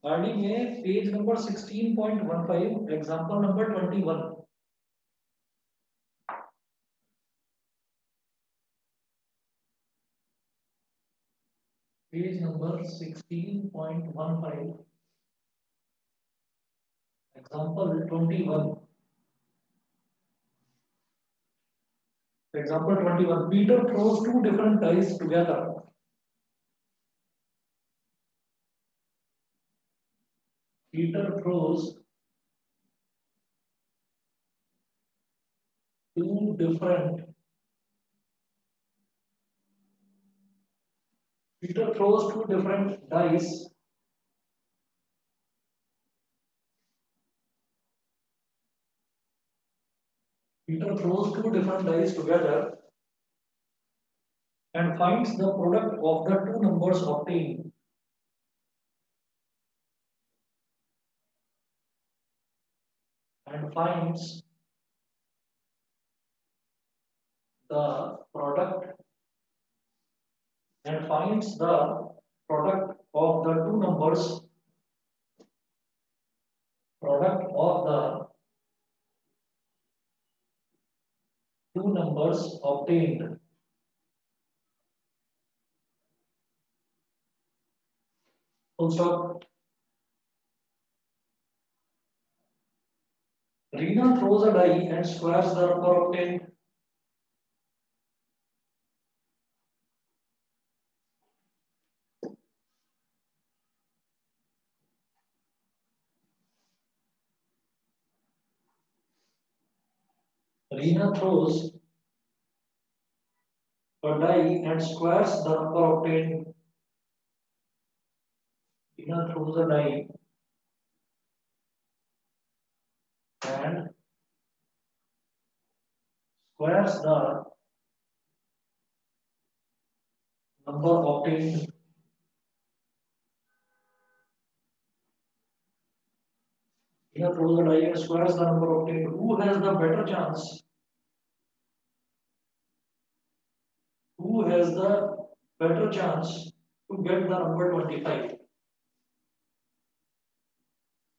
RD में page number 16.15 example number 21। Page number 16.15 example 21। Example 21. Peter throws two different dice together. Peter throws two different. Peter throws two different dice. Peter throws two different dice together and finds the product of the two numbers obtained. And finds the product of the two numbers. Product of the two numbers obtained. Full stop. Reena throws a die and squares the number obtained. Reena throws a die and squares the number obtained. Reena throws a die and squares the number obtained. Reena throws a die and squares the number obtained. Who has the better chance? Who has the better chance to get the number 25?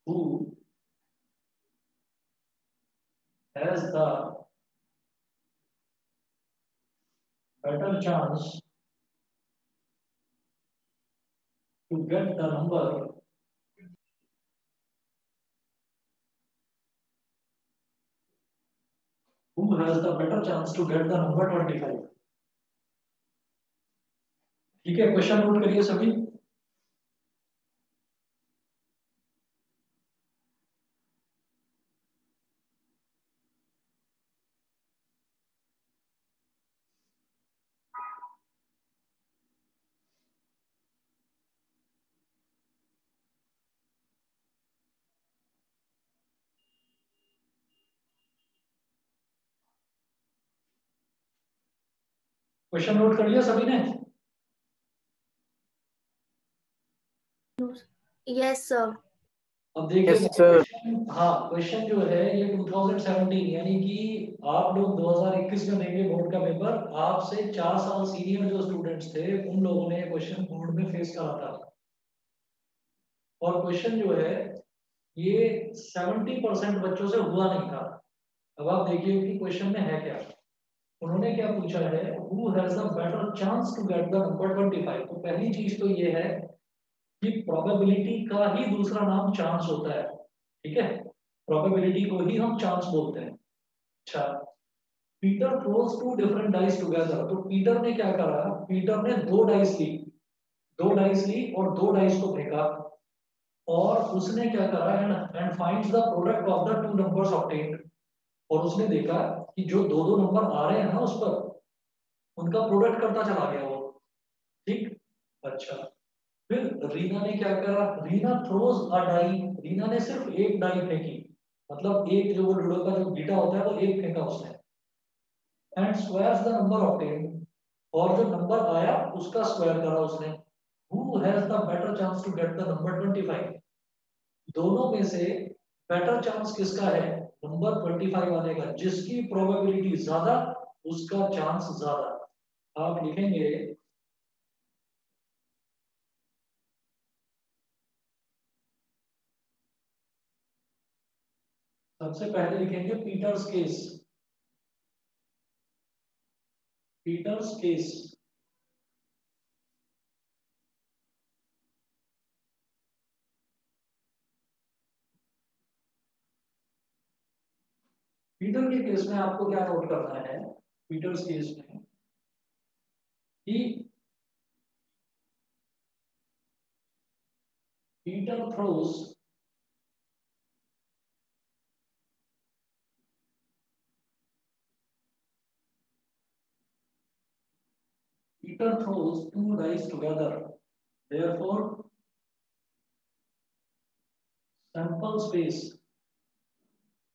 Who has the better chance to get the number who has the better chance to get the number 25? ठीक है, question note करिए सभी। Question note कर लिया सभी ने? Yes sir. अब देखिए हाँ, क्वेश्चन जो है ये 2017 यानी कि आप लोग 2021 में देंगे बोर्ड का पेपर। आपसे 4 साल सीनियर जो स्टूडेंट्स थे उन लोगों ने क्वेश्चन बोर्ड में फेस करा था। और क्वेश्चन जो है ये 70% बच्चों से हुआ नहीं था। अब आप देखिए कि क्वेश्चन में है क्या। उन्होंने क्या पूछा है, who has the better chance to get the number 25। तो पहली चीज तो ये है कि प्रोबेबिलिटी का ही दूसरा नाम चांस होता है। ठीक है, प्रोबेबिलिटी को ही हम चांस बोलते हैं। अच्छा, Peter throws two different dice together. तो पीटर ने क्या करा, पीटर ने दो डाइस ली और दो डाइस को फेंका और उसने क्या करा, and finds the product of the two numbers obtained. और उसने देखा कि जो दो दो नंबर आ रहे हैं ना उस पर, उनका प्रोडक्ट करता चला गया वो। ठीक, अच्छा, फिर रीना ने क्या करा, Reena throws a die. Reena ने सिर्फ एक डाई फेंकी, मतलब एक जो वो लूडो का जो गीटा होता है वो एक फेंका उसने। And squares the number obtained. और जो नंबर आया उसका स्क्वायर करा उसने। Who has the better chance to get the number 25? दोनों में से बेटर चांस किसका है, नंबर 25 आने का। जिसकी प्रोबेबिलिटी ज्यादा उसका चांस ज्यादा। आप लिखेंगे सबसे पहले लिखेंगे Peter's case. Peter's case. Peter के केस में आपको क्या नोट करना है, पीटर्स केस में कि Peter throws Peter throws two dice together. Therefore, sample space.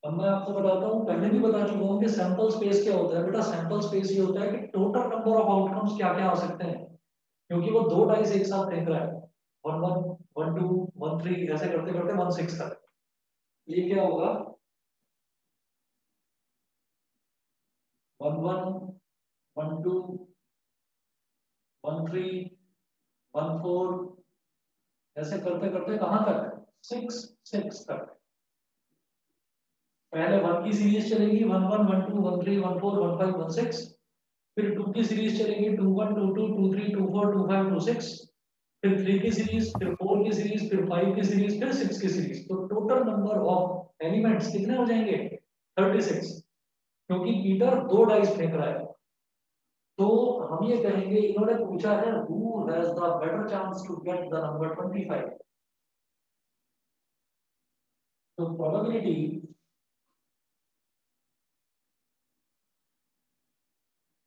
अब मैं आपको बताता हूँ, पहले भी बता चुका हूँ कि सैंपल स्पेस क्या होता है। बेटा सैंपल स्पेस ये होता है कि टोटल नंबर ऑफ आउटकम्स क्या क्या आ सकते हैं, क्योंकि वो दो डाइस एक साथ फेंक रहा है, 1 1 1 2 1 3 ऐसे करते करते 1 6 तक। ये क्या होगा, 1 1 1 2 1 3 1 4 ऐसे करते करते कहाँ तक, 6 6 तक। पहले 1 की सीरीज चलेगी, 1 1 1 2 1 3 1 4 1 5 1 6। फिर 2 की सीरीज चलेगी, 2 1 2 2 2 3 2 4 2 5 2 6। फिर 3 की सीरीज, फिर 4 की सीरीज, फिर 5 की सीरीज, फिर 6 की सीरीज। तो टोटल नंबर ऑफ एलिमेंट्स कितने हो जाएंगे, 36, क्योंकि पीटर दो डाइस फेंक रहा है। तो हम ये कहेंगे, इन्होंने पूछा है who has the better chance to get the number 25। तो probability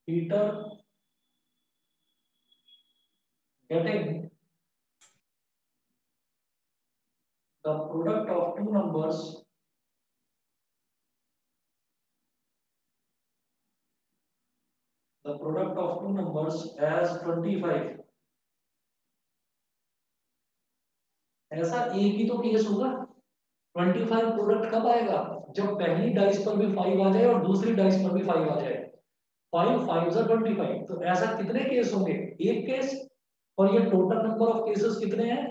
Peter getting the product of two numbers as 25। ऐसा एक ही तो केस होगा, 25 प्रोडक्ट कब आएगा, जब पहली डाइस पर भी 5 आ जाए और दूसरी डाइस पर भी 5 आ जाए। 5 5 जा 25। तो ऐसा कितने केस होंगे, एक केस। और ये टोटल नंबर ऑफ केसेस कितने हैं,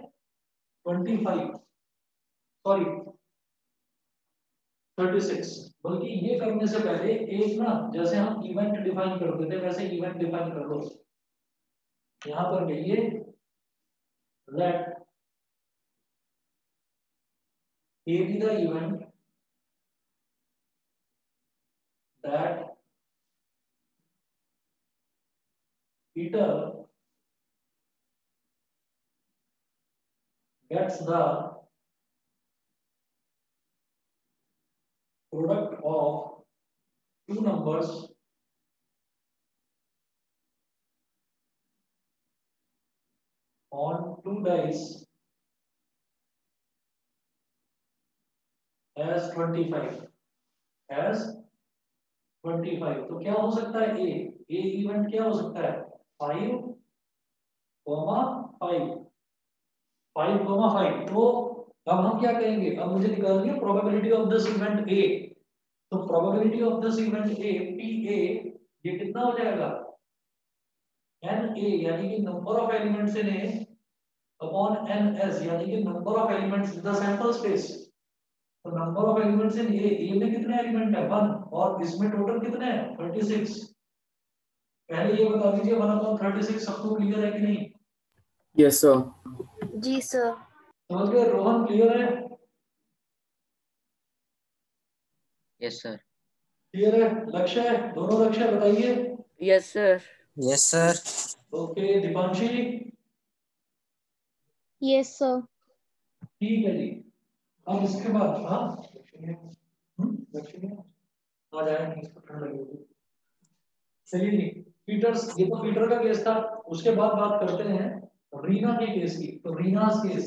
25, सॉरी 36। बल्कि ये करने से पहले एक ना, जैसे हम इवेंट डिफाइन करते थे वैसे इवेंट डिफाइन कर लो। यहां पर कहिए late A be the event that Peter gets the product of two numbers on two dice as 25, as 25। तो क्या हो सकता है, ए इवेंट क्या हो सकता है, 5 कॉमा 5, 5 कॉमा 5। तो अब हम क्या कहेंगे, अब मुझे निकालनी है probability of this event A. तो probability of this event A, P A, ये कितना हो जाएगा, एन ए यानी कि number of elements in A upon N S यानी कि number of elements in the sample space. तो number of elements in A में कितने एलिमेंट है, 1, और इसमें टोटल कितने हैं, 36। पहले ये बता दीजिए 1 अपॉन 36 सबको क्लियर है कि नहीं। Yes sir. जी सर। समझ गए, रोहन क्लियर है। Yes sir. क्लियर है, लक्ष्य है, दोनों लक्ष्य बताइए। Yes sir. Yes sir. Okay Deepanshi. Yes sir. ठीक है जी। अब इसके बाद हाँ लक्ष्य आ जाए, इसको ठंड लगेगी। चलिए जी, पीटर्स, ये तो पीटर का केस था। उसके बाद बात करते हैं रीना के केस की। तो रीनास केस,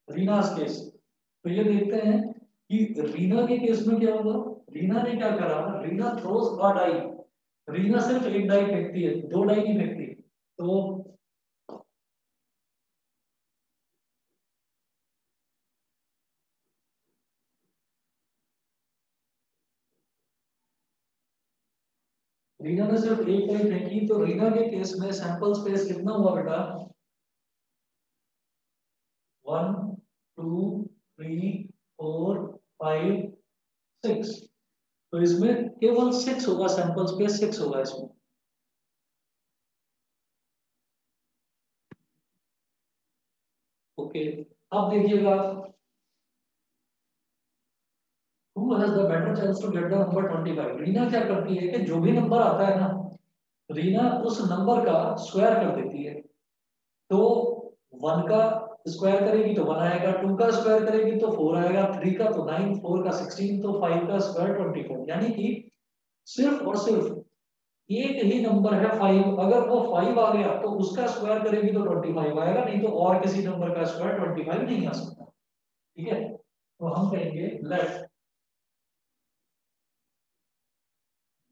रीनास केस। तो ये देखते हैं कि रीना के केस में क्या होगा। रीना ने क्या करा, रीना थ्रोस अ डाई। रीना सिर्फ एक डाई फेंकती है, दो डाई नहीं फेंकती। तो रीना ने सिर्फ एक टाइम फेंकी, तो रीना के केस में सैंपल स्पेस कितना हुआ बेटा? 1 2 3 4 5 6। तो इसमें केवल 6 होगा, सैंपल स्पेस 6 होगा इसमें। ओके, अब देखिएगा, who has the better chance to get the number 25? Reena क्या करती है कि जो भी नंबर आता है ना, रीना उस नंबर का स्क्वायर कर देती है। तो 1 का स्क्वायर करेगी तो 1 आएगा, 2 का स्क्वायर करेगी तो 4 आएगा, 3 का तो 9, 4 का 16, तो 5 का स्क्वायर 24। यानी कि सिर्फ और सिर्फ एक ही नंबर है 5, अगर वो 5 आ गया तो उसका स्क्वायर करेगी तो 25 आएगा, नहीं तो और किसी नंबर का स्क्वायर 25 नहीं आ सकता। ठीक है, तो हम कहेंगे late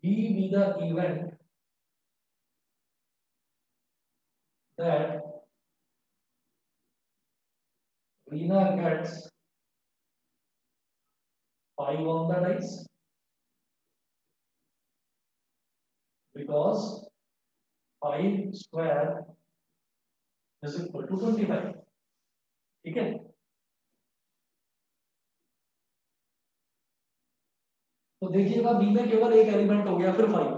B be the event that Reena gets 5 on the dice, because 5 square is equal to 25। ठीक है, तो देखिएगा बी में केवल एक एलिमेंट हो गया फिर 5।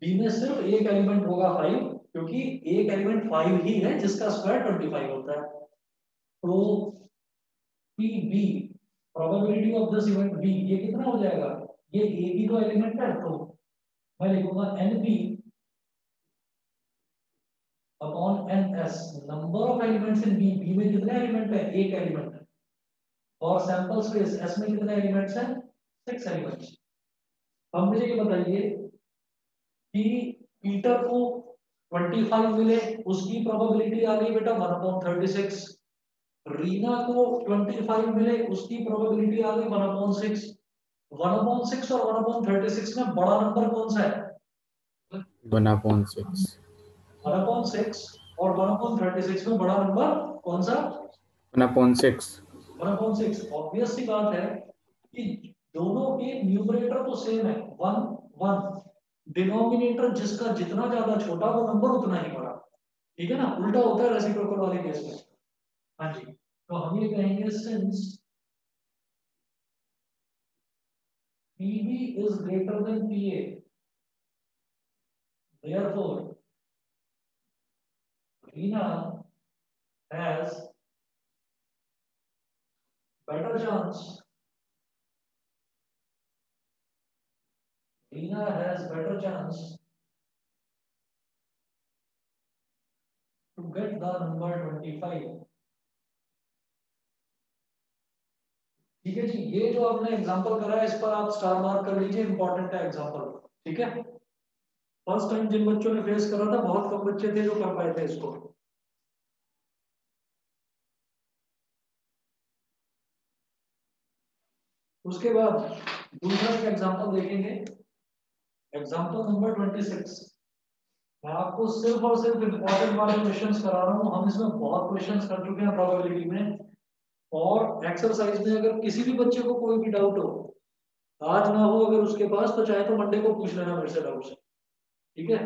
बी में सिर्फ एक एलिमेंट होगा 5, क्योंकि एक एलिमेंट 5 ही है जिसका स्क्वायर 25 होता है। तो P B, probability of this event B, ये कितना हो जाएगा? ये ए की तो एलिमेंट है, तो मैं लिखूंगा n B upon N S, number of elements in B. B में कितने एलिमेंट है? एक एलिमेंट है। और सैंपल स्पेस एस में कितने एलिमेंट्स हैं? 6 एलिमेंट्स। अब मुझे ये बताइए कि पीटर को 25 मिले, उसकी प्रोबेबिलिटी आ गई बेटा 1/36। रीना को 25 मिले, उसकी प्रोबेबिलिटी आ गई 1/6। 1/6 और 1/36 में बड़ा नंबर कौन सा है? 1/6। 1/6 और 1/36 में बड़ा नंबर कौन सा? 1/6। 1/6। ऑब्वियस सी बात है कि दोनों के न्यूमरेटर तो सेम है, 1 1। डिनोमिनेटर जिसका जितना ज्यादा छोटा वो नंबर उतना ही बड़ा। ठीक है ना, उल्टा होता है रेसिप्रोकल वाले केस में। हाँ जी, तो हम ये कहेंगे since PB is greater than PA, therefore Reena has better chance. Reena has better chance to get the number 25। ठीक है जी, ये जो आपने एग्जांपल करा है इस पर आप स्टार मार्क कर लीजिए, इंपॉर्टेंट है एग्जांपल। ठीक है, फर्स्ट टाइम जिन बच्चों ने फेस करा था, बहुत कम बच्चे थे जो कर पाए थे इसको। उसके बाद दूसरा एक एग्जांपल देखेंगे, एग्जांपल नंबर 26। मैं आपको सिर्फ और सिर्फ इंपॉर्टेंट वाले क्वेश्चंस करा रहा हूं, हम इसमें बहुत क्वेश्चंस कर चुके हैं प्रोबेबिलिटी में। और एक्सरसाइज में अगर किसी भी बच्चे को कोई भी डाउट हो, आज ना हो अगर उसके पास, तो चाहे तो मंडे को पूछ लेना मेरे से डाउट से। ठीक है,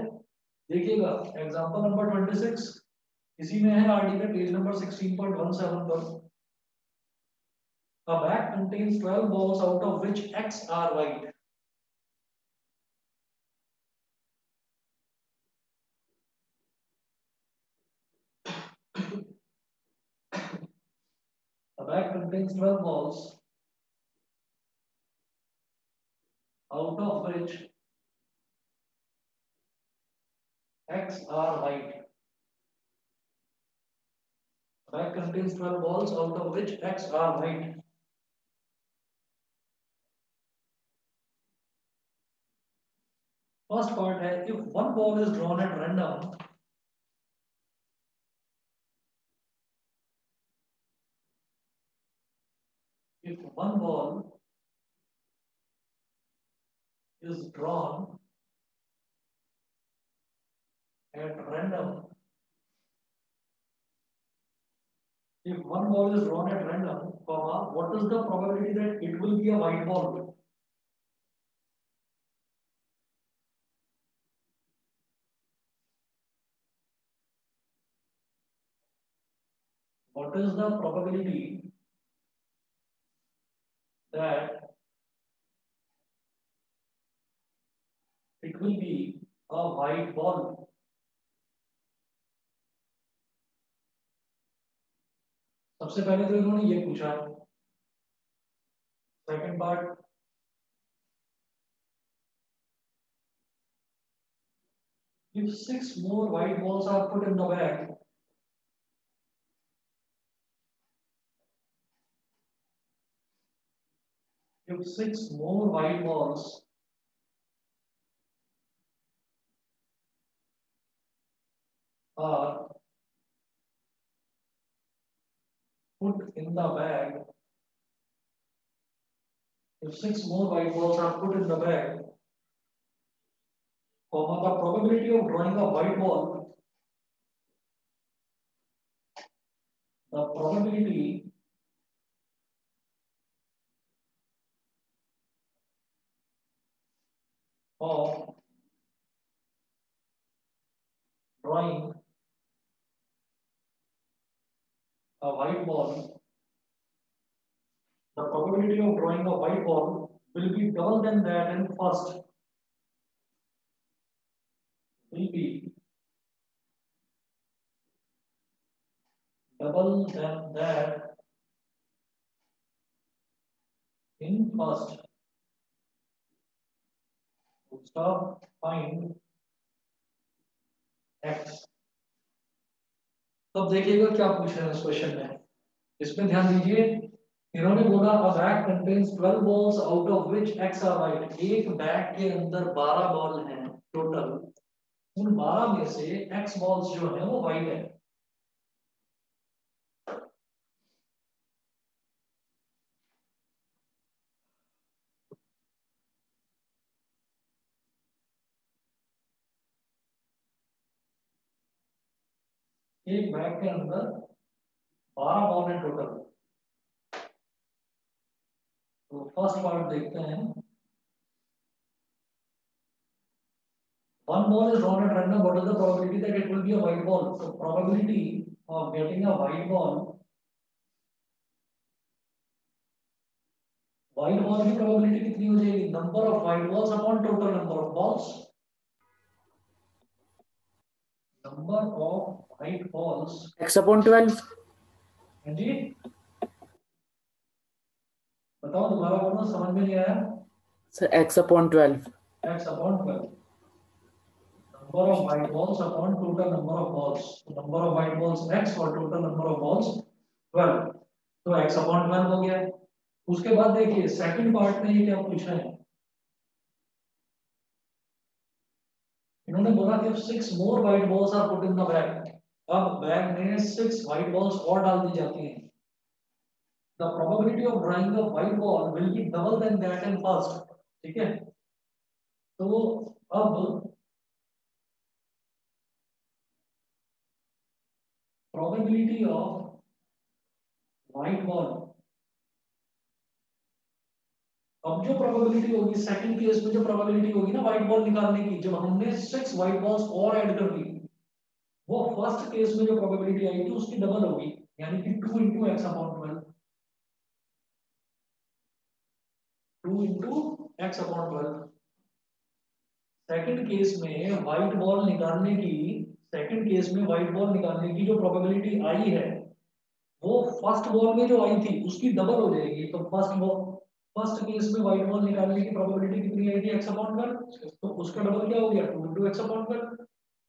देखिएगा एग्जांपल नंबर 26, इसी में है आरडी में पेज नंबर 16.17 पर। A bag contains 12 balls out of which X are white. A bag contains 12 balls out of which X are white. A bag contains 12 balls out of which X are white. First part है, if one ball is drawn at random, if one ball is drawn at random, if one ball is drawn at random, comma, what is the probability that it will be a white ball? what is the probability that it will be a white ball? सबसे पहले तो इन्होंने ये पूछा है. Second part, if 6 more white balls are put in the bag, if 6 more white balls are put in the bag, if 6 more white balls are put in the bag, the probability of drawing a white ball, the probability of drawing a white ball, the probability of drawing a white ball will be double than that in first. Will be double than that in first. Stop, find x. तो देखिएगा क्या पूछ रहे हैं इस question में. इसमें ध्यान दीजिए, इन्होंने बोला a bag contains 12 balls out of which x are white. एक बैग के अंदर 12 बॉल हैं टोटल, उन 12 में से x बॉल्स जो है वो व्हाइट है. एक बैग के अंदर 12 बॉल है टोटल. तो फर्स्ट पार्ट देखते हैं. One ball is drawn at random. What is the probability that it will be a white ball? So probability of getting a white ball की probability कितनी हो जाएगी? Number of white balls upon total number of balls. Number of white balls. x upon 12. हाँ जी. बताओ दोबारा बोलो, समझ में नहीं आया. Sir, x upon 12. X upon 12. Number of white balls upon total number of balls. Number of white balls x और total number of balls 12. तो x upon 12 हो गया. उसके बाद देखिए सेकंड पार्ट में ये क्या पूछ रहे हैं. इन्होंने बोला कि 6 more white balls are put in the bag. अब बैग में 6 white balls और डाल दी जाती हैं. The probability of drawing a white ball will be double than that in first. ठीक है. तो अब probability of white ball, अब जो प्रोबेबिलिटी होगी सेकंड केस में, जो प्रोबेबिलिटी होगी ना व्हाइट बॉल निकालने की, जब हमने 6 व्हाइट बॉल्स और ऐड कर दी, वो फर्स्ट केस में जो प्रोबेबिलिटी आई थी उसकी डबल होगी, यानी कि 2 into x upon 12. 2 into x upon 12. Second case में व्हाइट बॉल निकालने की, सेकंड केस में व्हाइट बॉल निकालने की जो प्रोबेबिलिटी आई है वो फर्स्ट बॉल में जो आई थी उसकी डबल हो जाएगी. तो फर्स्ट केस में व्हाइट बॉल निकालने की प्रोबेबिलिटी कितनी आई थी? x upon 12. तो उसका डबल क्या हो गया? 2 into x अपॉन 12.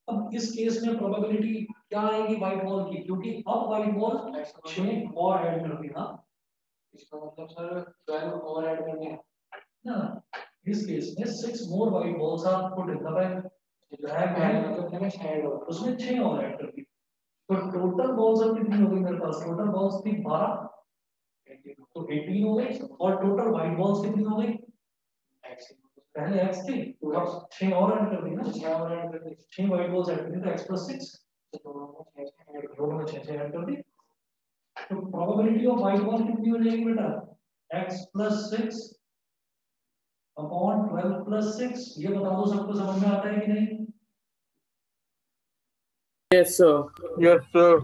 अब इस केस में प्रोबेबिलिटी क्या आएगी व्हाइट बॉल की? क्योंकि अब व्हाइट बॉल 6 और ऐड कर देना. इसका मतलब सर 12 और ऐड करने हैं ना. इस केस में 6 more white balls are put in the bag. Bag है मतलब है 6 और उसमें 6 और ऐड कर दी. तो टोटल बॉल्स अब कितनी हो गई मेरे पास? टोटल बॉल्स थी 12, तो 18 हो गई. और टोटल व्हाइट बॉल्स कितनी हो गई? पहले x थी तो अब 6 और ऐड कर दी ना. 6 और ऐड कर दी, 6 व्हाइट बॉल्स ऐड कर दी तो x + 6, तो दोनों में 6 ऐड कर दी. तो प्रोबेबिलिटी ऑफ व्हाइट बॉल कितनी हो जाएगी बेटा? x + 6 upon 12 + 6. ये बता दो सबको समझ में आता है कि नहीं? Yes, sir. Yes, sir.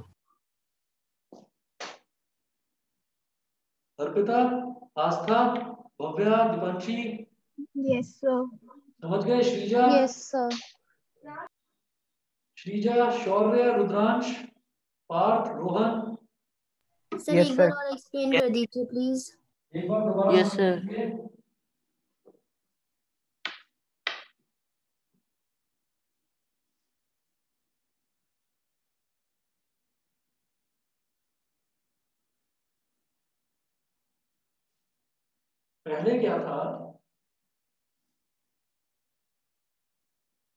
Arpita, आस्था, भव्या, दीपांशी, Yes, sir. समझ गए? Shreeja, Yes, sir. Shreeja, Shaurya, Rudransh, Parth, Rohan, sir एक बार और एक्सप्लेन कर दीजिए प्लीज। एक बार दोबारा Yes, sir. समझिए। पहले क्या था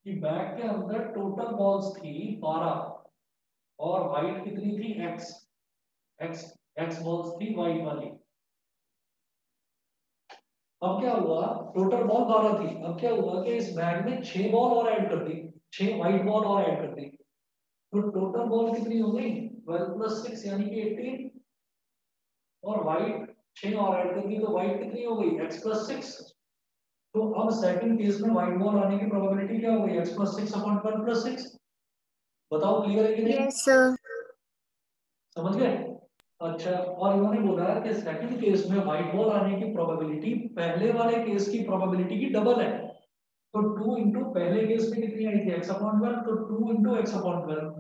कि बैग के अंदर टोटल बॉल्स थी 12 और वाइट कितनी थी? एक्स एक्स एक्स बॉल्स थी वाइट वाली। अब क्या हुआ? टोटल बॉल 12 थी। अब क्या हुआ कि इस बैग में 6 बॉल और ऐड कर दी, 6 वाइट बॉल और ऐड कर दी, तो टोटल बॉल कितनी हो गई? 12 + 6 यानी कि 18, और वाइट 6 और ऐड कर दी तो वाइट कितनी हो गई? x + 6। तो अब सेकंड केस में व्हाइट बॉल आने की प्रोबेबिलिटी क्या हो गई? x + 6 / 12 + 6। बताओ क्लियर है कि नहीं? Yes sir. समझ गए? अच्छा, और इन्होंने बोला कि सेकंड केस में व्हाइट बॉल आने की प्रोबेबिलिटी पहले वाले केस की प्रोबेबिलिटी की डबल है। तो 2 इंटू पहले केस में कितनी आई थी? x/12, तो 2 इंटू x/12,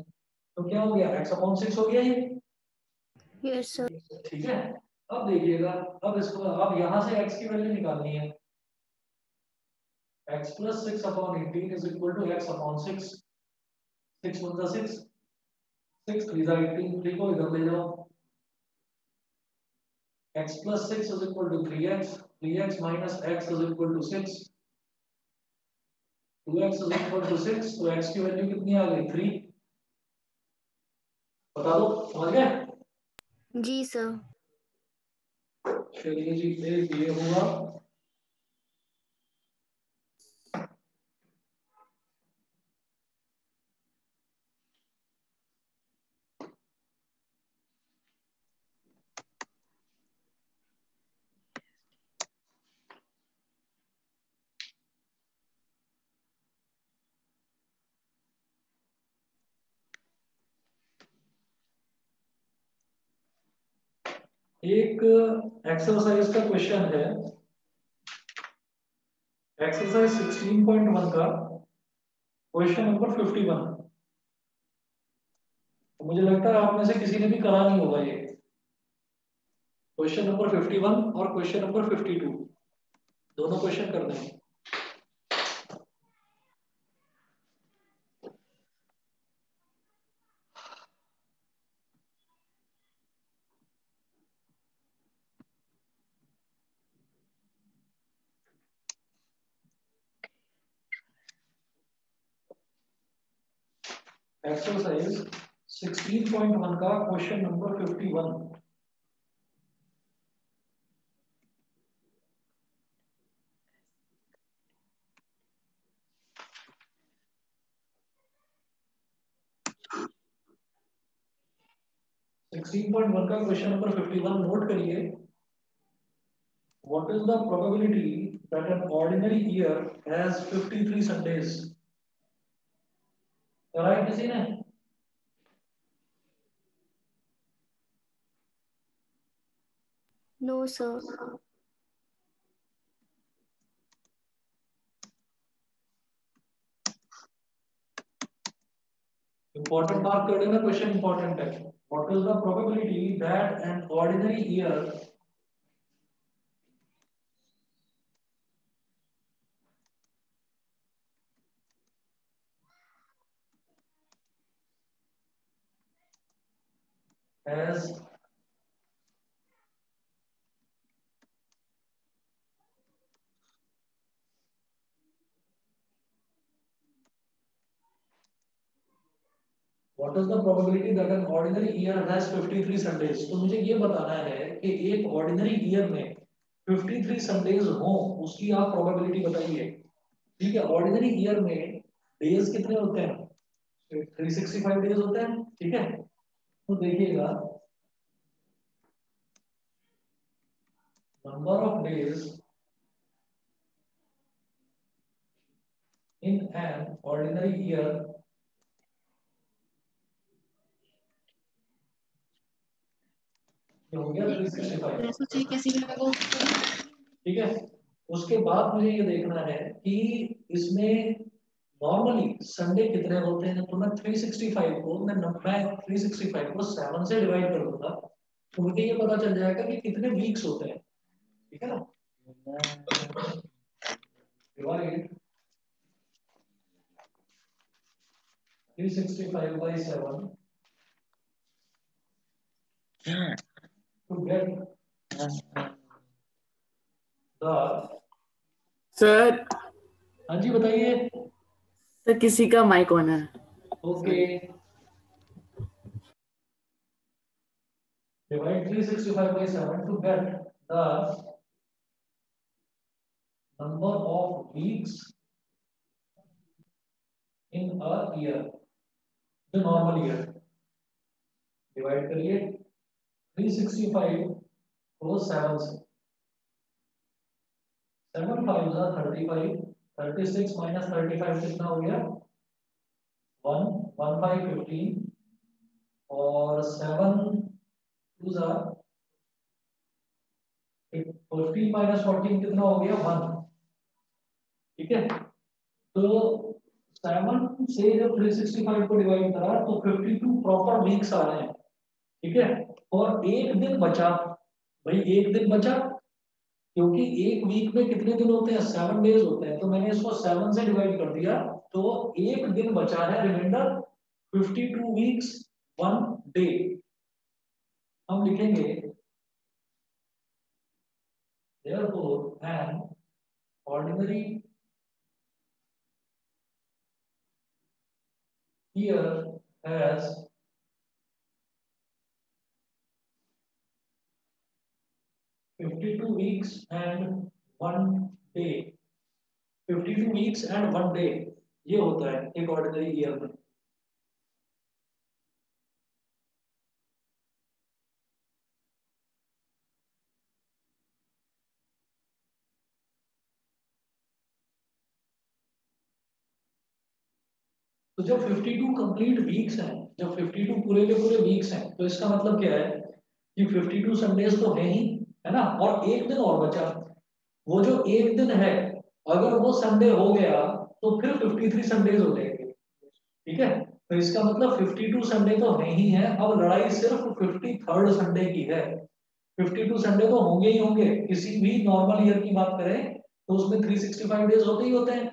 तो क्या हो गया? x/6 हो गया ये। Yes sir. ठीक है, अब देखिएगा, अब इसको अब यहां से x की वैल्यू निकालनी है। x + 6/18 is equal to x/6। 6 × 6, 6 3 18, 3 को इधर ले जाओ। x + 6 is equal to 3x, 3x minus x is equal to 6, 2x is equal to 6, तो x की वैल्यू कितनी आ गई? 3। बता दो, समझ गए? जी सर। चलिए जी, फिर ये हुआ। एक एक्सरसाइज का क्वेश्चन है, एक्सरसाइज 16.1 का क्वेश्चन नंबर 51। तो मुझे लगता है आप में से किसी ने भी करा नहीं होगा ये। क्वेश्चन नंबर 51 और क्वेश्चन नंबर 52 दोनों क्वेश्चन कर दें। एक्सरसाइज 16.1 का क्वेश्चन नंबर 51। का क्वेश्चन नंबर 51 नोट करिए। What is the probability that an ordinary year has 53 Sundays? करा है किसी ने? No sir. इंपॉर्टेंट मार्क कर देना, क्वेश्चन इंपॉर्टेंट है। What is the probability that an ordinary year has What is the probability that an ordinary year has 53 Sundays? तो मुझे ये बताना है कि एक ordinary year में 53 Sundays हो, उसकी आप probability बताइए। ठीक है, ordinary year में days कितने होते हैं? 365 days होते हैं। ठीक है, तो देखिएगा, number of days in an ordinary year ये हो गया 365। कैसी ठीक है, उसके बाद मुझे ये देखना है कि इसमें नॉर्मली संडे कितने होते हैं। तो मैं 365 को मैं 365 को 7 से डिवाइड कर दूंगा, तो मुझे ये पता चल जाएगा कि कितने वीक्स होते हैं। ठीक है ना, divide 365 by 7 to get the। Sir हाँ जी बताइए। सर किसी का माइक ऑन है। Okay, divide 365 by 7 to get the number of weeks in a year, the normal year। Divide करिए 365 को 7 से, 7 5 जा 35, 36 माइनस 35 कितना हो गया 1, 1 5 15 और 7 2 जा 15 माइनस 14 कितना हो गया 1। ठीक है, तो 7 से जब 365 को डिवाइड करा तो 52 प्रॉपर वीक्स आ रहे हैं। ठीक है, और एक दिन बचा, भाई एक दिन बचा, क्योंकि एक वीक में कितने दिन होते हैं 7 डेज होते हैं, तो मैंने इसको 7 से डिवाइड कर दिया, तो एक दिन बचा है, रिमाइंडर 52 वीक्स 1 डे। हम लिखेंगे therefore an ordinary year has 52 weeks and 1 day। 52 weeks and 1 day ये होता है एक ऑर्डिनरी ईयर में। तो जब 52 कंप्लीट वीक्स हैं, जब 52 पूरे के पूरे वीक्स हैं, तो इसका मतलब क्या है कि 52 संडेज तो है ही, है ना, और एक दिन और बचा। वो जो एक दिन है, अगर वो संडे हो गया तो फिर 53 संडेज हो जाएंगे। ठीक है, तो इसका मतलब 52 संडे तो है ही है, अब लड़ाई सिर्फ 53rd संडे की है। 52 संडे तो होंगे ही होंगे, किसी भी नॉर्मल ईयर की बात करें तो उसमें 365 डेज होते ही होते हैं।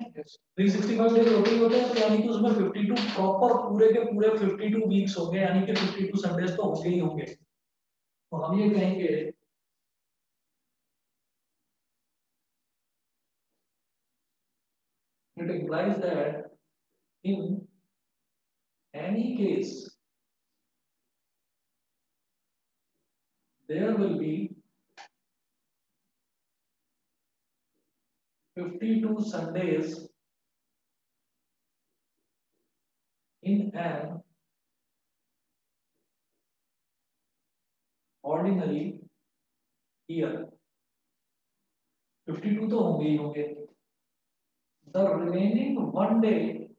365 डेज होते ही होते हैं, तो यानी कि उसमें 52 प्रॉपर पूरे के पूरे 52 वीक्स होंगे, यानी कि 52 संडेज तो होंगे ही होंगे। तो हम ये कहेंगे it implies that in any case there will be 52 Sundays in an ordinary year। 52 तो होंगे ही होंगे। The remaining 1 day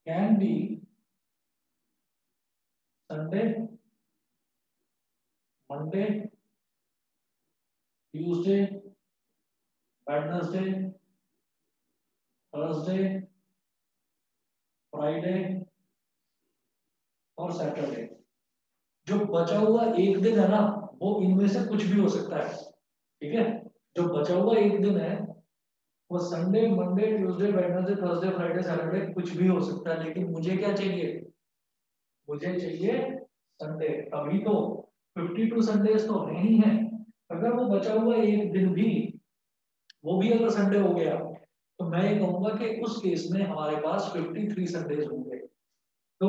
can be Sunday, Monday, Tuesday, Wednesday, Thursday, Friday और सैटरडे। जो बचा हुआ एक दिन है ना, वो इनमें से कुछ भी हो सकता है। ठीक है, जो बचा हुआ एक दिन है वो Sunday, Monday, Tuesday, Wednesday, Thursday, Friday, Saturday कुछ भी हो सकता है, लेकिन मुझे क्या चाहिए, मुझे चाहिए संडे। अभी तो 52 संडेज तो है ही है, अगर वो बचा हुआ एक दिन भी, वो भी अगर संडे हो गया, तो मैं ये कहूंगा कि उस केस में हमारे पास 53 संडेज होंगे। तो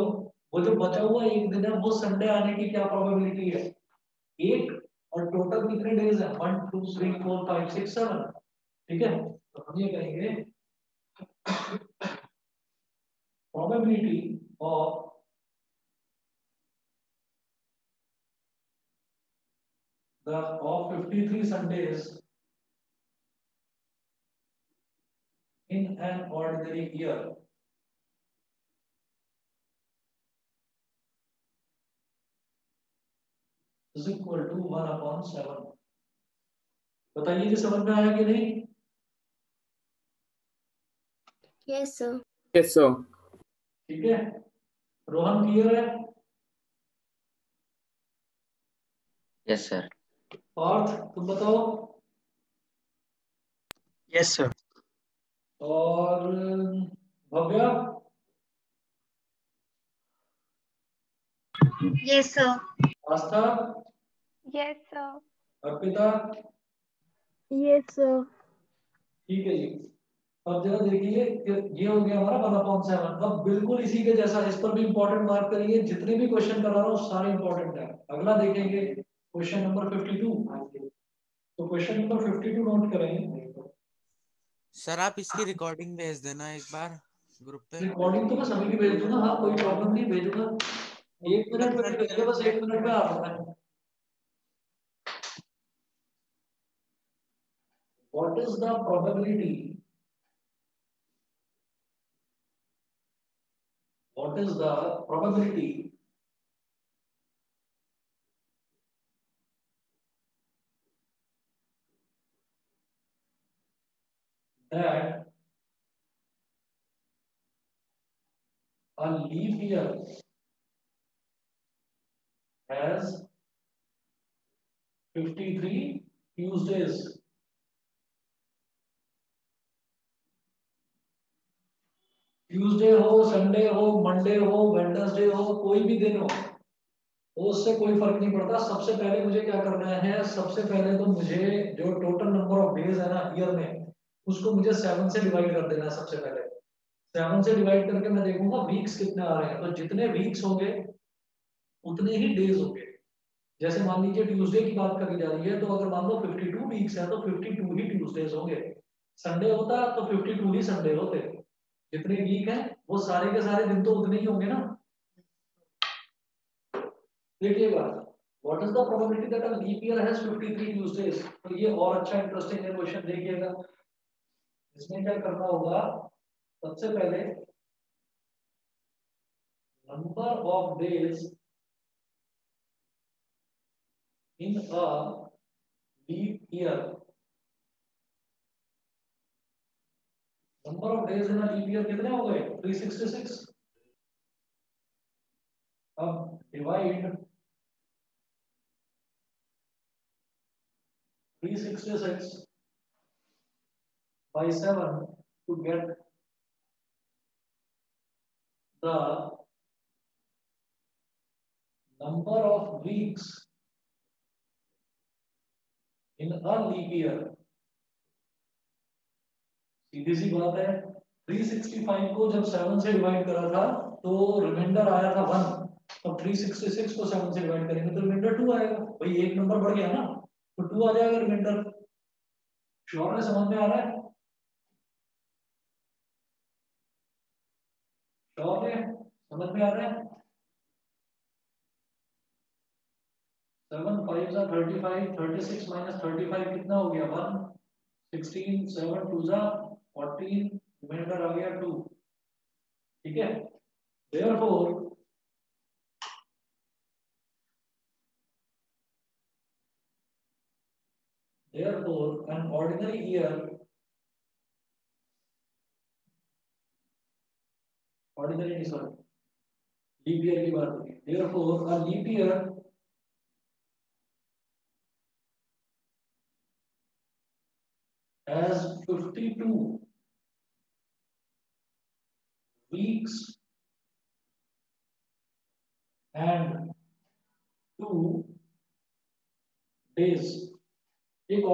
वो जो बचा हुआ एक दिन है, वो संडे आने की क्या प्रोबेबिलिटी है, एक, और टोटल कितने डेज है 1 2 3 4 5 6 7। ठीक है, तो हम ये कहेंगे probability of the of 53 Sundays in an ordinary year is equal to 1/7. बताइए कि समझ में आया कि नहीं? Yes, sir. Yes, sir. ठीक है, रोहन क्लियर है? Yes, sir. पार्थ तुम बताओ। Yes, sir. और भव्या? Yes, sir. आस्था? Yes, sir. Arpita? Yes, sir. ठीक है जी। अब जरा देखिए ये हो गया हमारा 1/7। अब बिल्कुल इसी के जैसा इस पर भी इंपॉर्टेंट मार्क करिए, जितने भी क्वेश्चन करा रहा हूँ सारे इंपॉर्टेंट है। अगला देखेंगे क्वेश्चन नंबर 52। तो क्वेश्चन नंबर 52 नोट करें। सर आप इसकी रिकॉर्डिंग भेज देना एक बार ग्रुप पे। रिकॉर्डिंग तो मैं सभी की भेज दूंगा, हाँ कोई प्रॉब्लम नहीं, भेजूंगा। 1 मिनट में भेजिए, बस 1 मिनट में आ रहा है। What is the probability? What is the probability that a leap year has 53 Tuesdays? Tuesday हो, संडे हो, मंडे हो, वेडनेसडे हो, कोई भी दिन हो, उससे कोई फर्क नहीं पड़ता। सबसे पहले मुझे क्या करना है, सबसे पहले तो मुझे जो टोटल नंबर ऑफ डेज है ना ईयर में, उसको मुझे 7 से डिवाइड कर देना है। सबसे पहले 7 से डिवाइड करके मैं देखूंगा वीक्स कितने आ रहे हैं। तो जितने वीक्स होंगे उतने ही डेज होंगे। जैसे मान लीजिए ट्यूसडे की बात करी जा रही है, तो अगर मान लो 52 वीक्स है तो 52 ही ट्यूसडेज होंगे। संडे होता तो 52 ही संडे होते। जितने वीक हैं वो सारे के सारे दिन तो उतने ही होंगे ना। देखिएगा, what is the probability that a leap year has 53 Tuesdays. तो ये और अच्छा इंटरेस्टिंग है क्वेश्चन। देखिएगा इसमें क्या करना होगा, सबसे पहले number of days in a leap year, number of days in a leap year कितने हो गए? 366। अब divide 366 by 7 to get the number of weeks in a leap year। सीधी सी बात है, 365 को जब 7 से डिवाइड करा था तो रिमाइंडर आया था 1। तो 366 को 7 से डिवाइड करेंगे तो रिमाइंडर 2 आएगा। भाई एक नंबर बढ़ गया ना, तो 2 आ जाएगा रिमाइंडर। श्योर है? समझ में आ रहा है? श्योर है? समझ में आ रहा है? 7 5 जा 35, 36 माइनस 35 कितना हो गया? 1। 16 7 2 जा 14, रिमाइंडर आ गया 2। ठीक है, therefore an ordinary year, ordinary नहीं सॉरी लीप ईयर की बात होगी। therefore a leap year has 52 weeks and 2 days। एक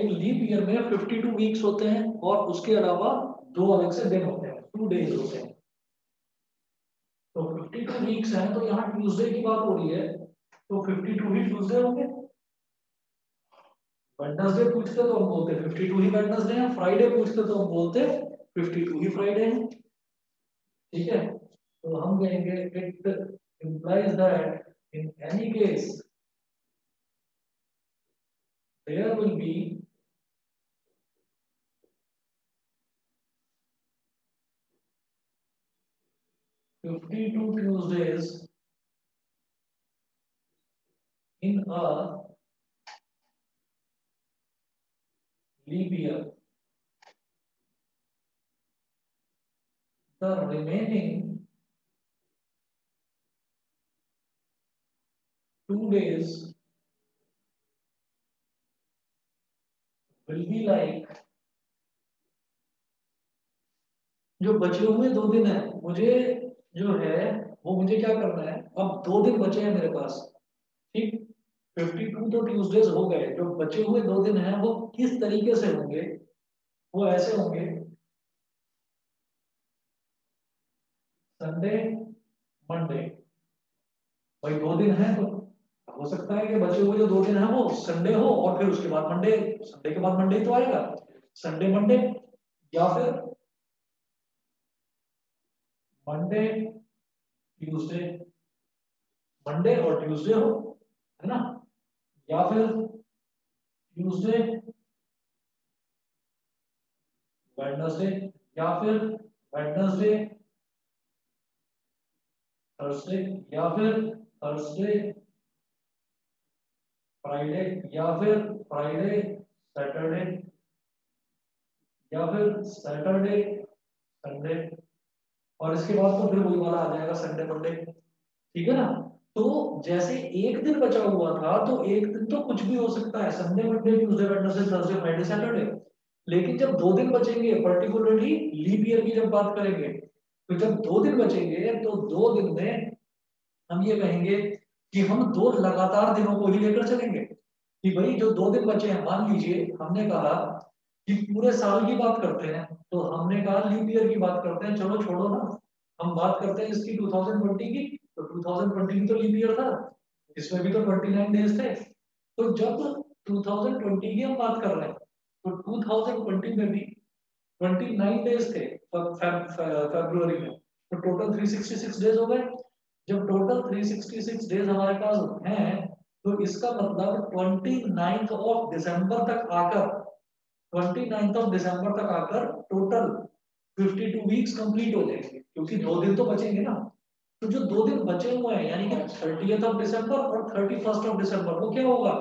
लीप ईयर में 52 वीक्स होते हैं और उसके अलावा 2 अलग से दिन होते हैं, 2 डेज होते हैं। तो 52 वीक्स हैं, तो यहाँ ट्यूसडे की बात हो रही है तो 52 ही ट्यूसडे होंगे। वेडनेसडे पूछते तो हम बोलते 52 ही वेडनेसडे हैं। फ्राइडे पूछते तो हम बोलते 52 ही फ्राइडे हैं। ठीक है, तो हम कहेंगे it implies that in any case there will be 52 Tuesdays in a leap year. The remaining 2 days will be like, जो बचे हुए 2 दिन है, मुझे जो है वो मुझे क्या करना है, अब 2 दिन बचे हैं मेरे पास, ठीक। 52 तो ट्यूसडेज हो गए, जो बचे हुए 2 दिन हैं वो किस तरीके से होंगे, वो ऐसे होंगे, संडे मंडे। भाई 2 दिन है तो हो सकता है कि बचे हुए जो 2 दिन है वो संडे हो और फिर उसके बाद मंडे, संडे के बाद मंडे तो आएगा, संडे मंडे, या फिर मंडे ट्यूसडे, मंडे और ट्यूसडे हो, है ना, या फिर ट्यूसडे वेडनेसडे, या फिर वेडनेसडे थर्सडे, या फिर थर्सडे फ्राइडे, या फिर फ्राइडे सैटरडे, या फिर सैटरडे संडे, और इसके बाद तो फिर वही वाला आ जाएगा संडे मंडे, ठीक है ना। तो जैसे एक दिन बचा हुआ था तो एक दिन तो कुछ भी हो सकता है, Sunday Monday Tuesday Wednesday Thursday Friday Saturday, लेकिन जब 2 दिन बचेंगे, पर्टिकुलरली लीप ईयर की जब बात करेंगे, तो जब 2 दिन बचेंगे तो 2 दिन में हम ये कहेंगे कि हम 2 लगातार दिनों को ही लेकर चलेंगे, कि भाई जो 2 दिन बचे हैं, मान लीजिए हमने कहा कि पूरे साल की बात करते हैं, तो हमने कहा लीप ईयर की बात करते हैं, चलो छोड़ो ना, हम बात करते हैं इसकी 2020 की, तो 2020 भी तो लीप ईयर था, इसमें भी तो 29 डेज थे, तो जब 2020 की हम बात कर रहे हैं तो 2020 में भी 29 डेज थे फरवरी में, तो टोटल 366 डेज हो गए। जब टोटल 366 डेज हमारे पास हैं, तो इसका मतलब 29th ऑफ दिसंबर तक आकर, 29th ऑफ दिसंबर तक आकर टोटल 52 वीक्स कंप्लीट हो जाएंगे, क्योंकि 2 दिन तो बचेंगे ना। तो जो 2 दिन बचे हुए हैं, यानी कि 30th ऑफ दिसंबर और 31st ऑफ दिसंबर, वो क्या होगा,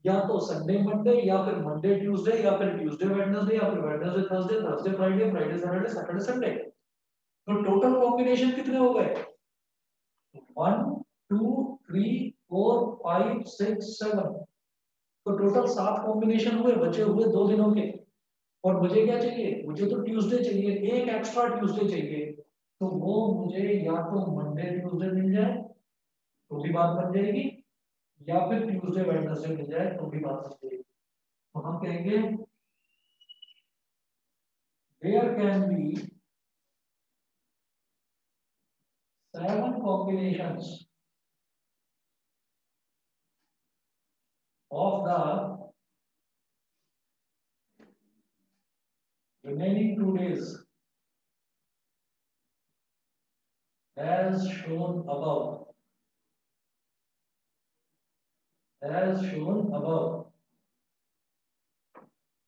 या तो संडे मंडे, या फिर मंडे ट्यूसडे, या फिर ट्यूसडे वेडनेसडे, या फिर Wednesday Thursday, Thursday Friday, Friday Saturday, Saturday Sunday. तो टोटल कॉम्बिनेशन कितने हो गए, 1 2 3 4 5 6 7, तो टोटल 7 कॉम्बिनेशन हुए बचे हुए 2 दिनों के। और मुझे क्या चाहिए, मुझे तो ट्यूसडे चाहिए, एक एक्स्ट्रा ट्यूसडे चाहिए, तो वो मुझे या तो मंडे ट्यूसडे मिल जाए तो भी बात बन जाएगी, या फिर ट्यूसडे वेडनेसडे मिल जाए तो भी बात बन जाएगी। तो हम कहेंगे there can be 7 combinations of the remaining 2 days as shown above, as shown above.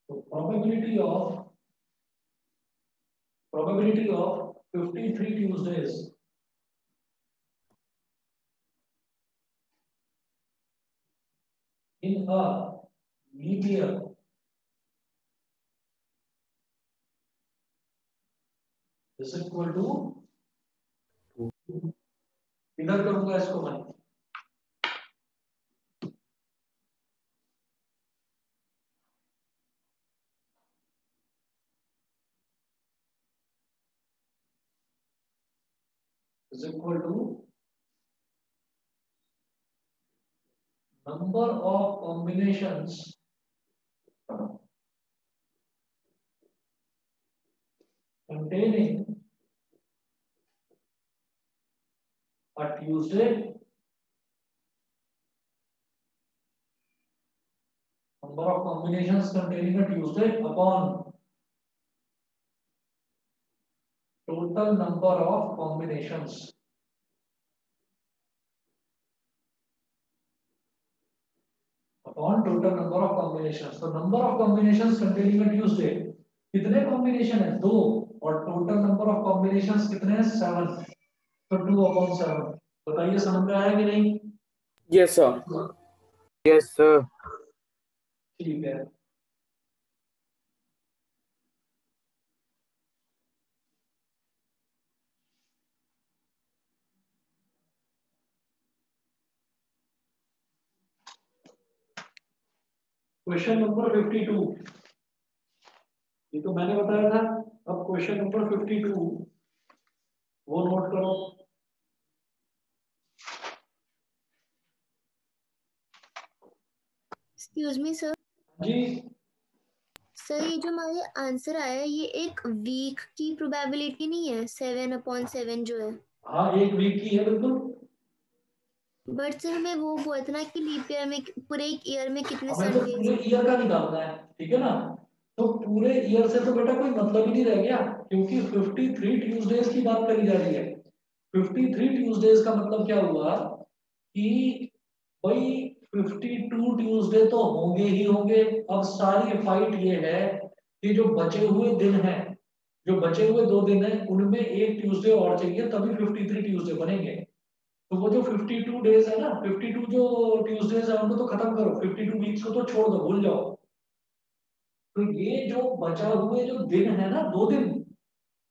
So probability of 53 Tuesdays in a leap year is equal to, इधर करूंगा इसको मैं, is equal to number of combinations containing a Tuesday, number of combinations containing a Tuesday upon total number of combinations. Upon total number of combinations. So number of combinations containing a Tuesday, कितने combination है, 2, और total number of combinations कितने हैं, 7। तो 2/7 बताइए समझ में आया कि नहीं? Yes sir. Yes sir. ठीक है। क्वेश्चन नंबर 52, ये तो मैंने बताया था। अब क्वेश्चन नंबर 52 वो नोट करो। Excuse me sir. जी सर ये जो हमारे आंसर आया है ये एक वीक की प्रोबेबिलिटी नहीं है 7/7 जो है। हाँ, एक वीक की है बिल्कुल। बट सर हमें वो बोला था ना कि लीप ईयर में पूरे एक ईयर में कितने हमें तो संडेज। पूरे ईयर का निकालना है, ठीक है ना? तो पूरे ईयर से तो बेटा कोई मतलब ही नहीं रह गया, क्योंकि 53 ट्यूसडेज की बात करी जा रही है। 53 ट्यूसडेज का मतलब क्या हुआ कि भाई 52 ट्यूसडे तो होंगे ही होंगे। अब सारी फाइट ये है कि जो बचे हुए दिन हैं, जो बचे हुए 2 दिन हैं, उनमें एक ट्यूसडे और चाहिए, तभी 53 ट्यूसडे बनेंगे। तो वो जो 52 डेज है ना, 52 जो ट्यूसडेज है उनको तो खत्म करो, 52 वीक्स को तो छोड़ दो, भूल जाओ। तो ये जो बचा हुए जो दिन है ना, 2 दिन,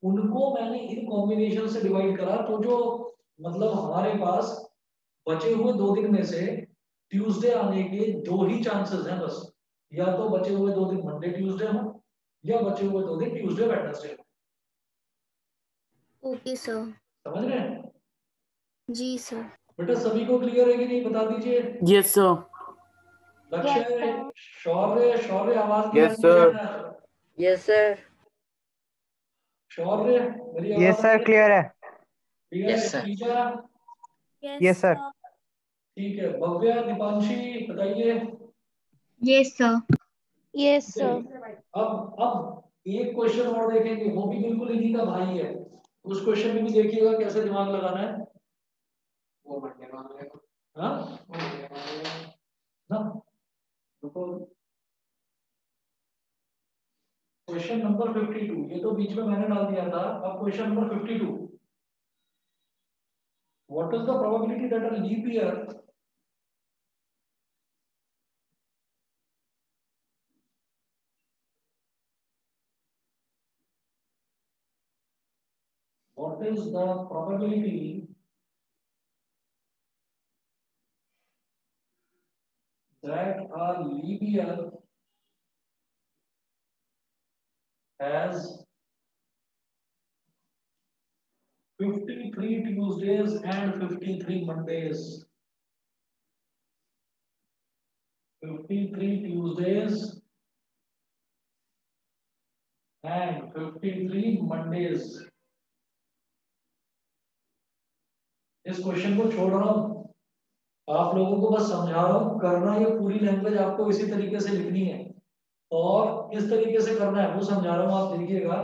उनको मैंने इन कॉम्बिनेशन से डिवाइड करा। तो जो मतलब हमारे पास बचे हुए 2 दिन में से ट्यूसडे आने के 2 ही चांसेस हैं बस। या तो बचे हुए 2 दिन मंडे ट्यूसडे हो, या बचे हुए 2 दिन ट्यूसडे वेडनेसडे हो। Okay sir. समझ रहे हैं? जी सर। बेटा सभी को क्लियर है कि नहीं, बता दीजिए। Yes sir. लक्ष्य, Yes, sir. शौर्य, शौर्य आवाज नहीं आ यस रही है सर। यार। Yes, sir. शौर्य, मेरी यस आवाज सर, क्लियर है। क्लियर Yes, है? sir. Shreeja, yes sir. ठीक है। भव्या, दीपांशी, बताइए। Yes, sir. Yes, ठीक sir. है। अब एक क्वेश्चन और देखेंगे, वो भी बिल्कुल इन्हीं का भाई है। उस क्वेश्चन में भी देखिएगा कैसे दिमाग लगाना है। हाँ ना, रुको। क्वेश्चन नंबर 52, ये तो बीच में मैंने डाल दिया था। अब question number 52, what is the probability that a leap year what is the probability that a leap year has 53 Tuesdays and 53 Mondays? 53 Tuesdays and 53 Mondays. इस क्वेश्चन को छोड़ रहा हूं, आप लोगों को बस समझा रहा हूं। करना ये पूरी लैंग्वेज आपको इसी तरीके से लिखनी है, और किस तरीके से करना है वो समझा रहा हूं, आप देखिएगा।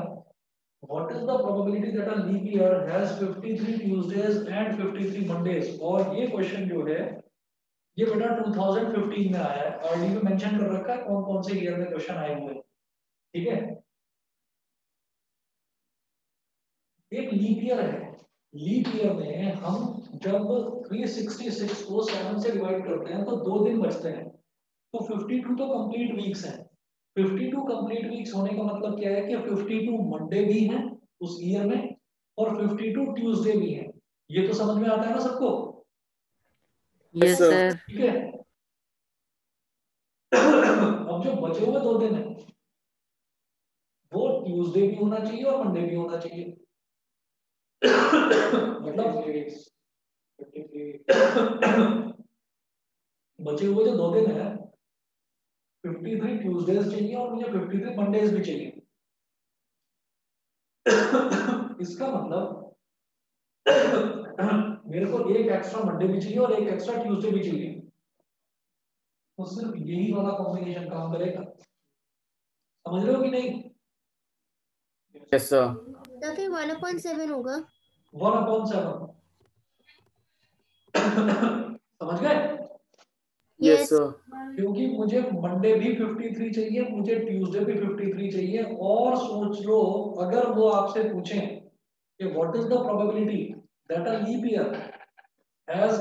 What is the probability that a leap year has 53 Tuesdays and 53 Mondays? और ये क्वेश्चन जो है ये बेटा 2015 में आया है। अर्ली में मेंशन कर रखा है कौन कौन से ईयर में क्वेश्चन आए हुए हैं, ठीक है? एक लीप ईयर है। लीप ईयर में हम जब 366 को 7 से डिवाइड करते हैं तो 2 दिन बचते हैं। तो 52 तो कंप्लीट वीक्स हैं। 52 कंप्लीट वीक्स होने का मतलब क्या है कि 52 मंडे भी हैं उस ईयर में, और 52 ट्यूसडे भी हैं। ये तो समझ में आता है ना सबको? Yes, sir. sir. ठीक है। अब जो बचे हुए 2 दिन हैं वो ट्यूसडे भी होना चाहिए और मंडे भी होना चाहिए। मतलब बचे हुए जो 2 दिन है 53 ट्यूसडेज चाहिए और मुझे 53 मंडेज भी चाहिए। इसका मतलब मेरे को एक एक्स्ट्रा मंडे भी चाहिए और एक एक्स्ट्रा ट्यूसडे भी चाहिए। तो सिर्फ यही वाला कॉम्बिनेशन काम करेगा। समझ रहे हो कि नहीं? Yes sir. तो फिर 1/7 होगा। 1/7 समझ गए? Yes yes. सर। क्योंकि मुझे मंडे भी 53 चाहिए, मुझे ट्यूसडे भी 53 चाहिए। और सोच लो, अगर वो आपसे पूछें कि what is the probability that a leap year has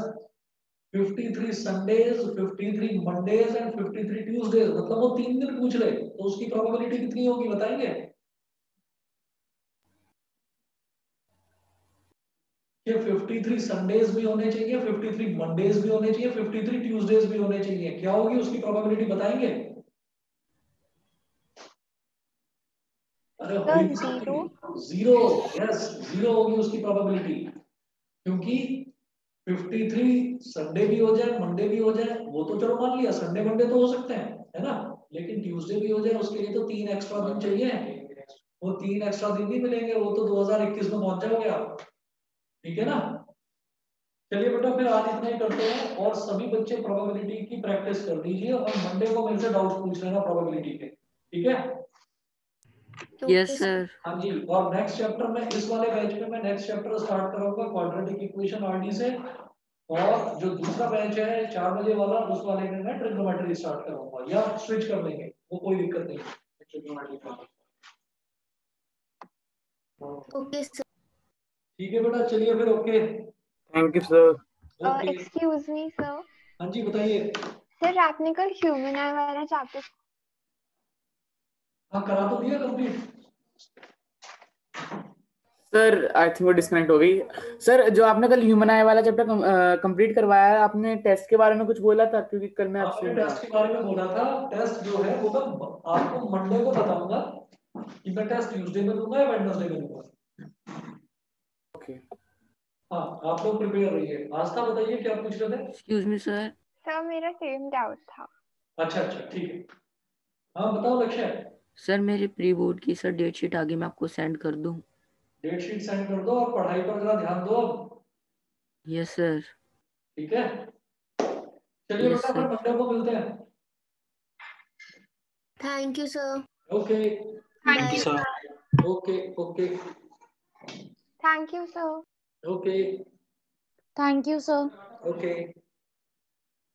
53 Sundays, 53 Mondays and 53 Tuesdays, मतलब वो 3 दिन पूछ रहे, तो उसकी प्रोबेबिलिटी कितनी होगी बताएंगे? कि 53 संडेज भी होने चाहिए, 53 मंडेज भी होने चाहिए, 53 ट्यूसडेज भी होने चाहिए, क्या होगी उसकी प्रोबेबिलिटी बताएंगे? अरे हो ही नहीं सकती। जीरो, यस जीरो होगी उसकी प्रोबेबिलिटी, क्योंकि 53 संडे भी हो जाए, मंडे भी हो जाए, वो तो चलो मान लिया, संडे मंडे तो हो सकते हैं, है ना, लेकिन ट्यूसडे भी हो जाए उसके लिए तो 3 एक्स्ट्रा दिन चाहिए, वो 3 एक्स्ट्रा दिन नहीं मिलेंगे, वो तो 2021 में पहुंच जाओगे आप, ठीक है ना? चलिए बेटा फिर आज इतना ही करते हैं, और सभी बच्चे प्रोबेबिलिटी की प्रैक्टिस कर लीजिए, और मंडे को मेरे से डाउट्स पूछ लेना प्रोबेबिलिटी के, ठीक है? Yes sir. हाँ जी, और नेक्स्ट चैप्टर में इस वाले बैच में मैं नेक्स्ट चैप्टर स्टार्ट करूंगा क्वाड्रेटिक इक्वेशन आरडी से, और जो दूसरा बैच है 4 बजे वाला, उस वाले में मैं ट्रिग्नोमेट्री स्टार्ट करूंगा, या स्विच कर लेंगे, वो कोई दिक्कत नहीं है ट्रिग्नोमेट्री का। Okay sir. ठीक है बेटा, चलिए फिर, okay. Thank you sir. Okay, excuse me sir. हाँ जी बताइए। सर आपने कल ह्यूमन आई वाला चैप्टर हाँ करा तो दिया कंप्लीट। सर आई थिंक वो डिस्कनेक्ट हो गई। सर जो आपने कल ह्यूमन आई वाला चैप्टर कंप्लीट करवाया है, आपने टेस्ट के बारे में कुछ बोला था, क्योंकि कल मैं आपने एब्सेंट था। टेस्ट के बारे में बोला था, टेस्ट जो है वो मैं आपको मंडे को बताऊंगा कि मैं टेस्ट ट्यूसडे में दूंगा या वेडनेसडे में दूंगा। ओके। हाँ आप लोग प्रिपेयर रहिए। आस्था बताइए क्या पूछ रहे थे? Excuse me sir. सर मेरा सेम डाउट था। अच्छा अच्छा ठीक है, हाँ बताओ लक्ष्य। सर मेरे प्री बोर्ड की सर डेट शीट आगे मैं आपको सेंड कर दूं? डेट शीट सेंड कर दो, और पढ़ाई पर जरा ध्यान दो अब, यस सर। ठीक है? चलिए यस बेटा फिर सर। मंडे को मिलते हैं। Thank you sir. Okay thank you bye. Sir. Okay okay thank you sir. Okay thank you sir. Okay.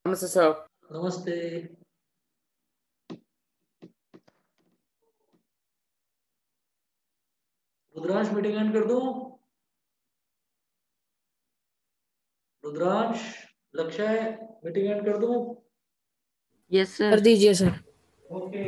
नमस्ते सर। नमस्ते। रुद्रांश मीटिंग एंड कर दूं? रुद्रांश, लक्ष्य, मीटिंग एंड कर दूं? Yes sir. कर दीजिए सर। ओके।